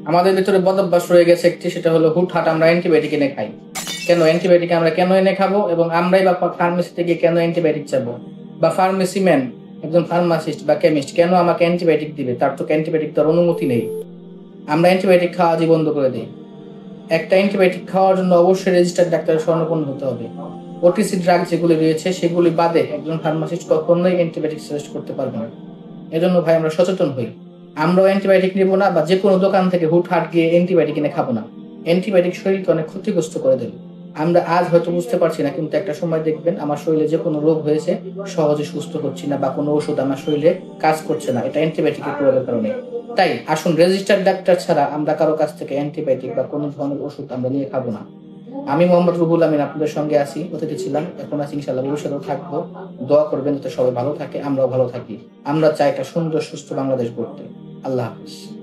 আমাদের ভিতরে বদভ্যাস রয়ে গেছে একটি, সেটা হলো হুটহাট আমরা অ্যান্টিবায়োটিক এনে খাই। কেন অ্যান্টিবায়োটিক আমরা কেন এনে খাবো, এবং আমরাই বা ফার্মেসি থেকে কেন অ্যান্টিবায়োটিক চাবো, বা ফার্মেসি ম্যান একজন ফার্মাসিস্ট বা কেমিস্ট কেন আমাকে অ্যান্টিবায়োটিক দিবে? তার তো অ্যান্টিবায়োটিক দেওয়ার অনুমতি নেই। আমরা অ্যান্টিবায়োটিক খাওয়া আজই বন্ধ করে দিই। একটা অ্যান্টিবায়োটিক খাওয়ার জন্য অবশ্যই রেজিস্টার্ড ডাক্তারের শরণাপন্ন হতে হবে। ওটিসি ড্রাগ যেগুলি রয়েছে সেগুলি বাদে একজন ফার্মাসিস্ট কখনোই অ্যান্টিবায়োটিক সাজেস্ট করতে পারবে না। এজন্য ভাই আমরা সচেতন হই। আমরাও অ্যান্টিবায়োটিক নিব না, বা যে কোনো দোকান থেকে হুটহাট গিয়ে অ্যান্টিবায়োটিক কিনে খাবো না। অ্যান্টিবায়োটিক শরীরকে অনেক ক্ষতিগ্রস্ত করে দেবে। আমরা আজ হয়তো বুঝতে পারছি না, কিন্তু একটা সময় দেখবেন আমার শরীরে যে কোনো রোগ হয়েছে, সহজে সুস্থ হচ্ছি না, বা কোনো ওষুধ আমার শরীরে কাজ করছে না, এটা অ্যান্টিবায়োটিকের প্রভাবের কারণে। তাই আসুন রেজিস্টার্ড ডাক্তার ছাড়া আমরা কারো কাছ থেকে অ্যান্টিবায়োটিক বা কোনো ধরনের ওষুধ আমরা নিয়ে খাবো না। আমি মোহাম্মদ রুহুল আমিন আপনাদের সঙ্গে আছি, অতিথি ছিলাম, এখন আছি, ইনশাআল্লাহ ভবিষ্যতেও থাকবো। দোয়া করবেন যাতে সবাই ভালো থাকে, আমরাও ভালো থাকি। আমরা চাই একটা সুন্দর সুস্থ বাংলাদেশ গড়তে। আল্লাহ হাফিজ।